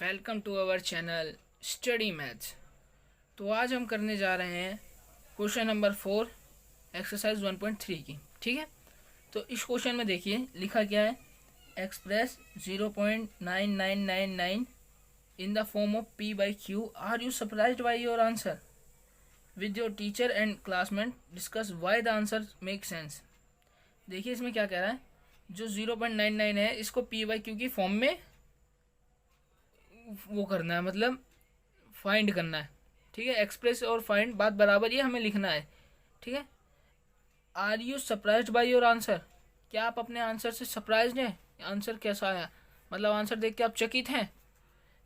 Welcome to our channel study maths. तो आज हम करने जा रहे हैं क्वेश्चन नंबर 4 एक्सरसाइज 1.3 की। ठीक है, तो इस क्वेश्चन में देखिए लिखा क्या है, express 0.9999 in the form of p by Q. Are you surprised by your answer? With your teacher and classmate discuss why the answer make sense. देखिए इसमें क्या कह रहा है, जो 0.99 है इसको p बाई क्यू की फॉर्म में वो करना है, मतलब फाइंड करना है। ठीक है, एक्सप्रेस और फाइंड बात बराबर ही हमें लिखना है। ठीक है, are you surprised by your answer? क्या आप अपने आंसर से सरप्राइज्ड हैं? आंसर कैसा आया, मतलब आंसर देख के आप चकित हैं।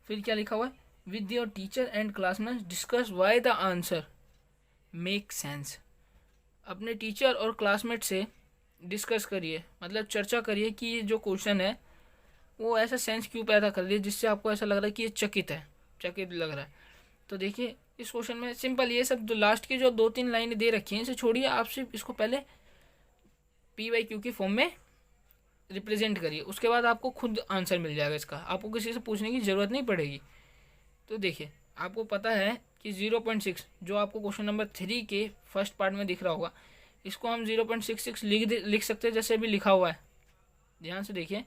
फिर क्या लिखा हुआ है, with your teacher and classmate discuss why the answer make sense. अपने टीचर और क्लासमेट से डिस्कस करिए, मतलब चर्चा करिए कि ये जो क्वेश्चन है वो ऐसा सेंस क्यों पैदा कर दिया जिससे आपको ऐसा लग रहा है कि ये चकित लग रहा है। तो देखिए इस क्वेश्चन में सिंपल ये सब, जो लास्ट की जो 2-3 लाइनें दे रखी हैं इसे छोड़िए, आप सिर्फ इसको पहले पी बाई क्यू की फॉर्म में रिप्रेजेंट करिए, उसके बाद आपको खुद आंसर मिल जाएगा इसका, आपको किसी से पूछने की ज़रूरत नहीं पड़ेगी। तो देखिए आपको पता है कि 0.6 जो आपको क्वेश्चन नंबर 3 के फर्स्ट पार्ट में दिख रहा होगा, इसको हम 0.66 लिख सकते हैं, जैसे अभी लिखा हुआ है। ध्यान से देखिए,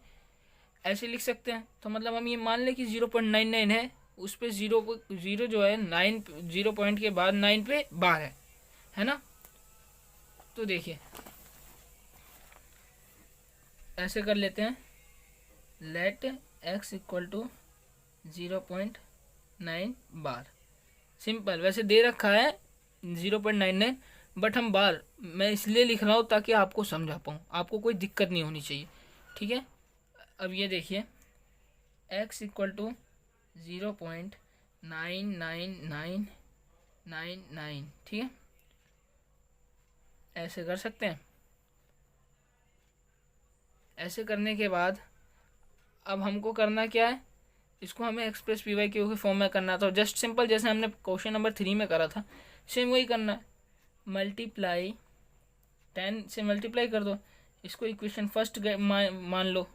ऐसे लिख सकते हैं। तो मतलब हम ये मान लें कि 0.99 है, उस पर जीरो जो है 9, 0 पॉइंट के बाद 9 पे बार है ना। तो देखिए ऐसे कर लेते हैं, let x equal to 0.9 bar. Simple, वैसे दे रखा है 0.99, बट हम बार मैं इसलिए लिख रहा हूँ ताकि आपको समझा पाऊँ, आपको कोई दिक्कत नहीं होनी चाहिए। ठीक है, अब ये देखिए x इक्वल टू 0.99999। ठीक है, ऐसे कर सकते हैं। ऐसे करने के बाद अब हमको करना क्या है, इसको हमें एक्सप्रेस पी वाई क्यू के फॉर्म में करना था। जस्ट सिंपल जैसे हमने क्वेश्चन नंबर 3 में करा था, सेम वही करना है। मल्टीप्लाई 10 से मल्टीप्लाई कर दो, इसको इक्वेशन फर्स्ट मान लो।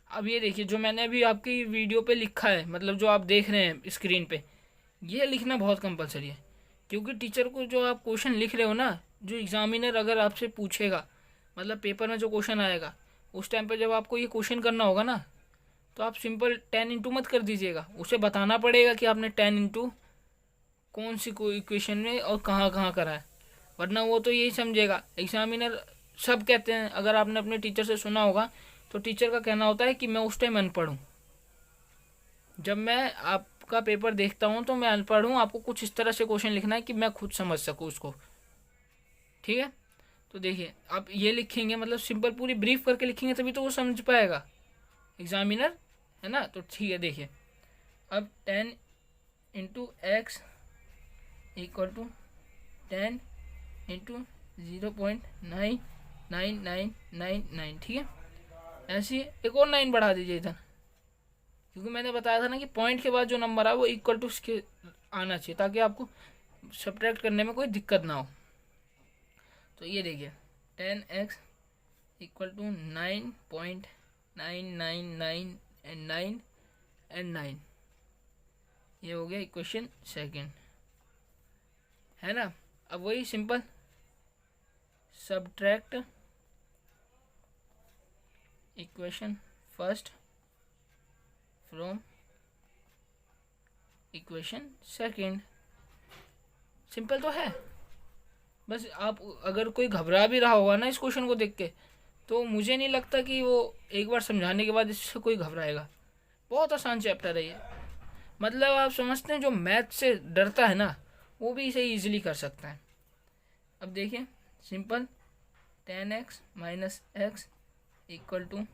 अब ये देखिए जो मैंने अभी आपकी वीडियो पे लिखा है, मतलब जो आप देख रहे हैं स्क्रीन पे, ये लिखना बहुत कंपलसरी है। क्योंकि टीचर को जो आप क्वेश्चन लिख रहे हो ना, जो एग्जामिनर अगर आपसे पूछेगा, मतलब पेपर में जो क्वेश्चन आएगा उस टाइम पे जब आपको ये क्वेश्चन करना होगा ना, तो आप सिंपल 10 इंटू मत कर दीजिएगा, उसे बताना पड़ेगा कि आपने 10 इंटू कौन सी कोई इक्वेशन में और कहाँ कहाँ करा है, वरना वो तो यही समझेगा एग्जामिनर। सब कहते हैं, अगर आपने अपने टीचर से सुना होगा तो टीचर का कहना होता है कि मैं उस टाइम अनपढ़ हूँ, जब मैं आपका पेपर देखता हूँ तो मैं अनपढ़ हूँ, आपको कुछ इस तरह से क्वेश्चन लिखना है कि मैं खुद समझ सकूँ उसको। ठीक है, तो देखिए आप ये लिखेंगे, मतलब सिंपल पूरी ब्रीफ करके लिखेंगे तभी तो वो समझ पाएगा एग्जामिनर, है ना। तो ठीक है, देखिए अब 10 into x equal to 10 into 0.99999। ठीक है, ऐसी एक और 9 बढ़ा दीजिए इधर, क्योंकि मैंने बताया था ना कि पॉइंट के बाद जो नंबर है वो इक्वल टू उसके आना चाहिए, ताकि आपको सब्ट्रैक्ट करने में कोई दिक्कत ना हो। तो ये देखिए 10x इक्वल टू 9.9999 ये हो गया इक्वेशन सेकंड, है ना। अब वही simple subtract equation first from equation second. Simple तो है, बस आप अगर कोई घबरा भी रहा होगा ना इस क्वेश्चन को देख के, तो मुझे नहीं लगता कि वो एक बार समझाने के बाद इससे कोई घबराएगा। बहुत आसान चैप्टर है ये, मतलब आप समझते हैं जो मैथ से डरता है ना वो भी इसे इजीली कर सकता है। अब देखिए simple 10x minus X equal to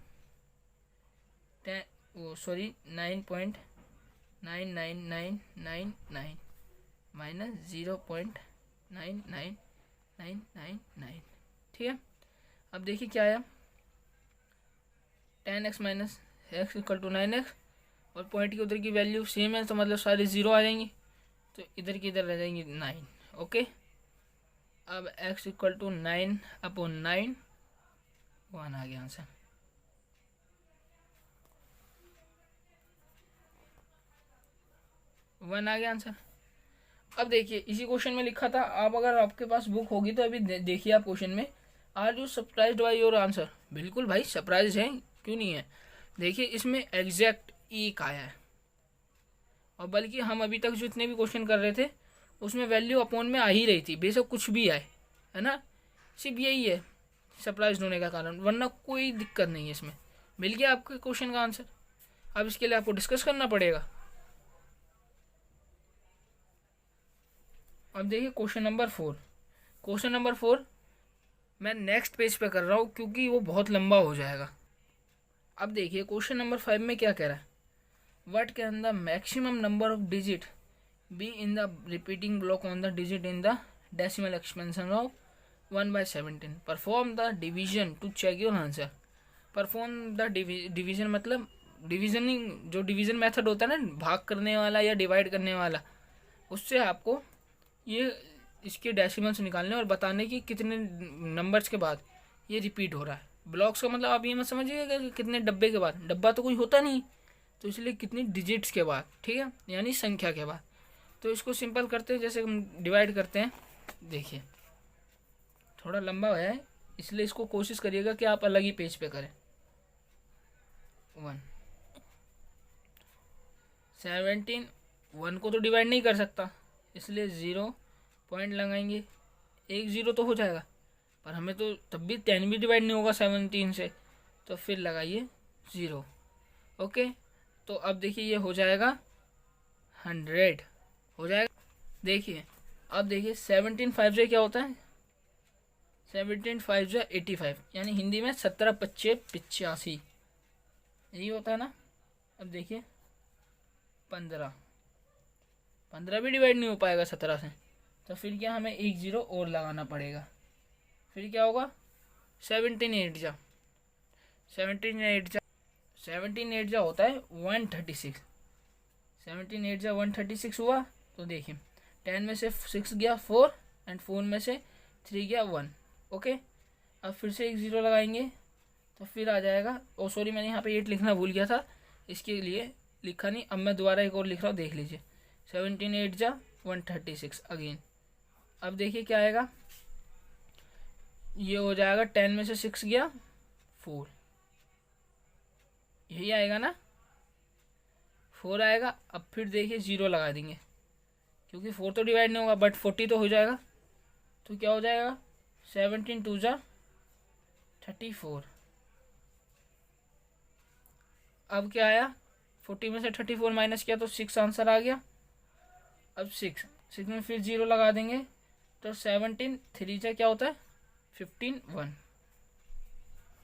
9.99999 minus 0.99999। ठीक है, अब देखिए क्या आया, 10x minus X equal to 9x, और पॉइंट की उधर की वैल्यू सेम है तो मतलब सारी ज़ीरो आ जाएंगी, तो इधर की इधर रह जाएंगी 9। ओके, अब x इक्वल टू 9/9, 1 आ गया आंसर। वन आ गया आंसर। अब देखिए इसी क्वेश्चन में लिखा था, आप अगर आपके पास बुक होगी तो अभी देखिए आप क्वेश्चन में, are you surprised by your answer. बिल्कुल भाई सरप्राइज है, क्यों नहीं है। देखिए इसमें एग्जैक्ट एक आया है, और बल्कि हम अभी तक जितने भी क्वेश्चन कर रहे थे उसमें वैल्यू अपॉन में आ ही रही थी, बेशक कुछ भी आए, है ना। सिर्फ यही है सरप्राइज होने का कारण, वरना कोई दिक्कत नहीं है इसमें। मिल गया आपके क्वेश्चन का आंसर। अब इसके लिए आपको डिस्कस करना पड़ेगा। अब देखिए क्वेश्चन नंबर 4। क्वेश्चन नंबर 4 मैं नेक्स्ट पेज पे कर रहा हूँ क्योंकि वो बहुत लंबा हो जाएगा। अब देखिए क्वेश्चन नंबर 5 में क्या कह रहा है, what can the maximum number of digit be in the repeating block on the digit in the decimal expansion of 1/17। Perform the division to check your answer. Perform the division मतलब डिवीजनिंग, जो division method होता है ना, भाग करने वाला या डिवाइड करने वाला, उससे आपको ये इसके डेसिमल्स निकालने और बताने कि कितने नंबर्स के बाद ये रिपीट हो रहा है। ब्लॉक्स का मतलब आप ये मत समझिएगा कि कितने डब्बे के बाद, डब्बा तो कोई होता नहीं, तो इसलिए कितनी डिजिट्स के बाद, ठीक है, यानी संख्या के बाद। तो इसको सिंपल करते हैं, जैसे हम डिवाइड करते हैं। देखिए थोड़ा लंबा है, इसलिए इसको कोशिश करिएगा कि आप अलग ही पेज पे करें। 1 17, 1 को तो डिवाइड नहीं कर सकता, इसलिए 0 पॉइंट लगाएंगे, 1 0 तो हो जाएगा, पर हमें तो तब भी 10 भी डिवाइड नहीं होगा 17 से, तो फिर लगाइए 0। ओके, तो अब देखिए ये हो जाएगा 100 हो जाएगा। देखिए अब देखिए 17 5 से क्या होता है, 17 5 से 85, यानी हिंदी में 17 25 85, यही होता है ना। अब देखिए 15 भी डिवाइड नहीं हो पाएगा 17 से, तो फिर क्या हमें 1 0 और लगाना पड़ेगा। फिर क्या होगा 17 8 जा 17 8 जा 17 8 जा होता है 136। 17 8 जा 136 हुआ, तो देखिए 10 में से 6 गया 4, एंड 4 में से 3 गया 1। ओके, अब फिर से 1 0 लगाएंगे, तो फिर आ जाएगा, ओ सॉरी मैंने यहाँ पे 8 लिखना भूल गया था, इसके लिए लिखा नहीं। अब मैं दोबारा एक और लिख रहा हूँ, देख लीजिए। 17 8 जा 136 अगेन। अब देखिए क्या आएगा, ये हो जाएगा 10 में से 6 गया 4, यही आएगा ना, 4 आएगा। अब फिर देखिए 0 लगा देंगे, क्योंकि 4 तो डिवाइड नहीं होगा, बट 40 तो हो जाएगा, तो क्या हो जाएगा 17 2 जा 34। अब क्या आया, 40 में से 34 माइनस किया तो 6 आंसर आ गया। अब 6 में फिर 0 लगा देंगे, तो 17 3 जा क्या होता है 51,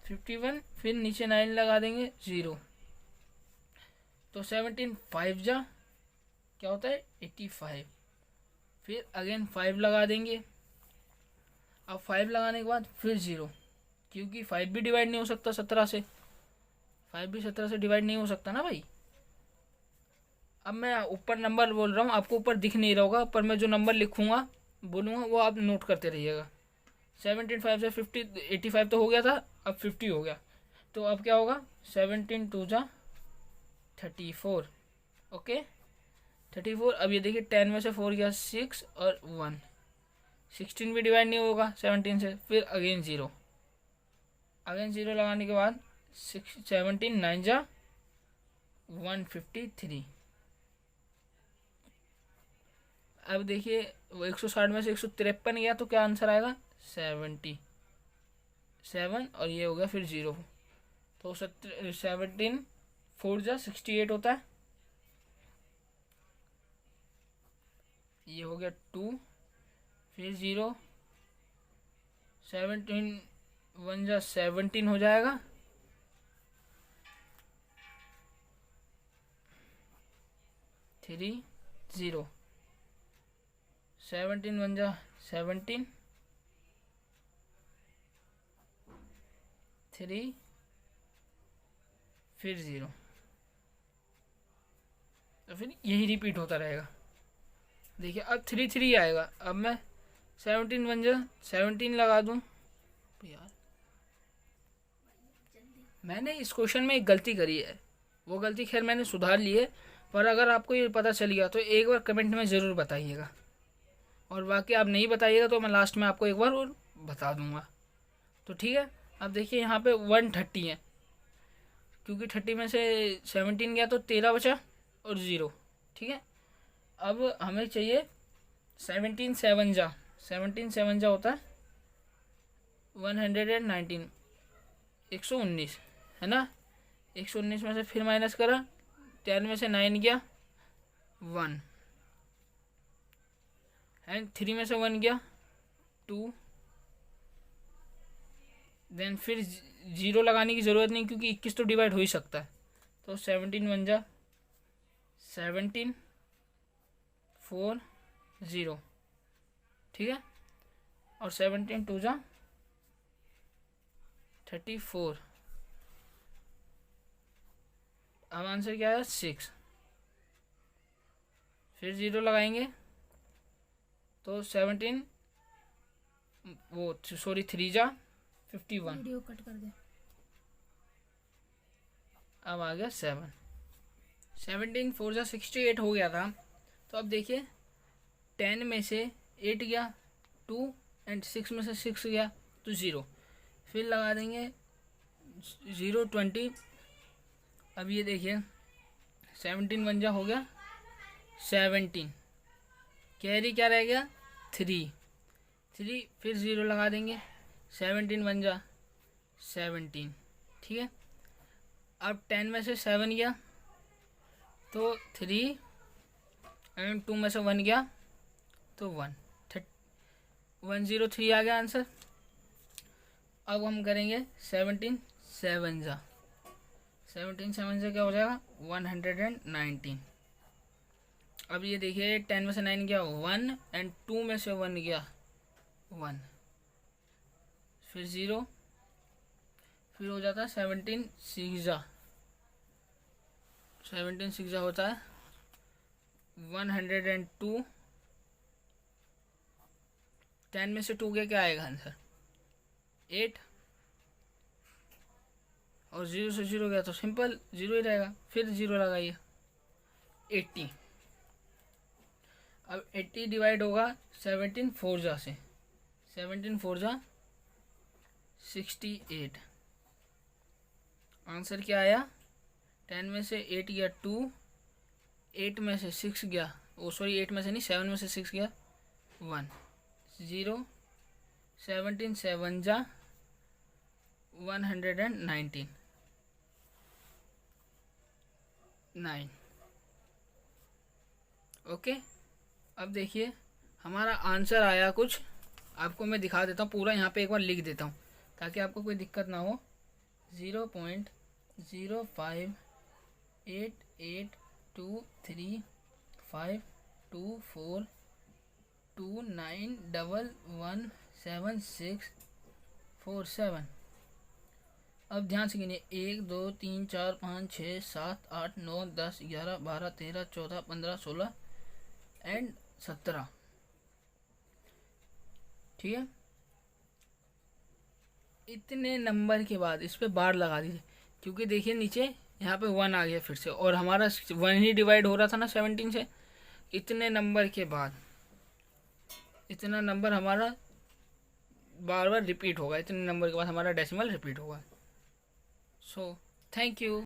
51 फिर नीचे 9 लगा देंगे 0, तो 17 5 जा क्या होता है 85, फिर अगेन 5 लगा देंगे। अब 5 लगाने के बाद फिर 0, क्योंकि 5 भी डिवाइड नहीं हो सकता 17 से, 5 भी 17 से डिवाइड नहीं हो सकता ना भाई। अब मैं ऊपर नंबर बोल रहा हूँ, आपको ऊपर दिख नहीं रहा होगा, पर मैं जो नंबर लिखूंगा बोलूँगा वो आप नोट करते रहिएगा। 17 5 से 50 85 तो हो गया था, अब 50 हो गया, तो अब क्या होगा 17 2 जा 34। ओके 34। अब ये देखिए 10 में से 4 गया 6 और 1, 16 भी डिवाइड नहीं होगा 17 से, फिर अगेन 0, अगेन 0 लगाने के बाद 17 9 जा 153। अब देखिए वो 160 में से 153 गया, तो क्या आंसर आएगा 77, और ये हो गया फिर 0, तो 17 4 जा 68 होता है, ये हो गया 2, फिर 0, 17 1 जा 17 हो जाएगा, 3 0, 17 1 जा 17, 3 फिर 0, तो फिर यही रिपीट होता रहेगा। देखिए अब 3 3 आएगा। अब मैं 17 बन जा 17 लगा दूँ। यार मैंने इस क्वेश्चन में एक गलती करी है, वो गलती खैर मैंने सुधार ली है, पर अगर आपको ये पता चल गया तो एक बार कमेंट में ज़रूर बताइएगा, और बाकी आप नहीं बताइएगा तो मैं लास्ट में आपको एक बार और बता दूंगा। तो ठीक है, अब देखिए यहाँ पे 130 है, क्योंकि 30 में से 17 गया तो 13 बचा और 0। ठीक है, अब हमें चाहिए 17 7 जा 17 7 जा होता है 119, 119 है ना। 119 में से फिर माइनस करा, 10 में से 9 गया 1, एंड 3 में से 1 गया 2, देन फिर 0 लगाने की ज़रूरत नहीं क्योंकि 21 तो डिवाइड हो ही सकता है। तो 17 बन जा 17 4 0। ठीक है, और 17 2 जा 34। अब आंसर क्या है 6। फिर 0 लगाएंगे तो 17 वो सॉरी 3 जा 51। वीडियो कट कर दे। अब आ गया 7। 17 4 जा 68 हो गया था। तो अब देखिए 10 में से 8 गया 2, एंड 6 में से 6 गया तो 0। फिर लगा देंगे 0 20। अब ये देखिए 17 बन जा हो गया 17, कैरी क्या रह गया 3। फिर 0 लगा देंगे 17 बन जा 17। ठीक है, अब 10 में से 7 गया तो 3, एंड 2 में से 1 गया तो 1, 103 आ गया आंसर। अब हम करेंगे 17 7 जा 17 7 से क्या हो जाएगा 119। अब ये देखिए 10 में से 9 गया 1, एंड 2 में से 1 गया 1, फिर 0, फिर हो जाता है 17 6 जा 17 6 जा होता है 102। 10 में से 2 गया क्या आएगा आंसर 8, और 0 से 0 गया तो सिंपल 0 ही रहेगा। फिर 0 लगाइए 80। अब 80 डिवाइड होगा 17 4 जा से 17 4 जा 68। आंसर क्या आया 10 में से 8 गया 2, 8 में से 6 गया 8 में से नहीं 7 में से 6 गया 1, 0, 17 7 जा 119 9। ओके, अब देखिए हमारा आंसर आया कुछ, आपको मैं दिखा देता हूँ पूरा, यहाँ पे एक बार लिख देता हूँ ताकि आपको कोई दिक्कत ना हो। 0.0588232411747। अब ध्यान से गिनिए 1 2 3 4 5 6 7 8 9 10 11 12 13 14 15 16 एंड 17। ठीक है, इतने नंबर के बाद इस पे बार लगा दीजिए, क्योंकि देखिए नीचे यहाँ पे 1 आ गया फिर से, और हमारा 1 ही डिवाइड हो रहा था ना 17 से। इतने नंबर के बाद इतना नंबर हमारा बार बार रिपीट होगा, इतने नंबर के बाद हमारा डेसिमल रिपीट होगा। So thank you.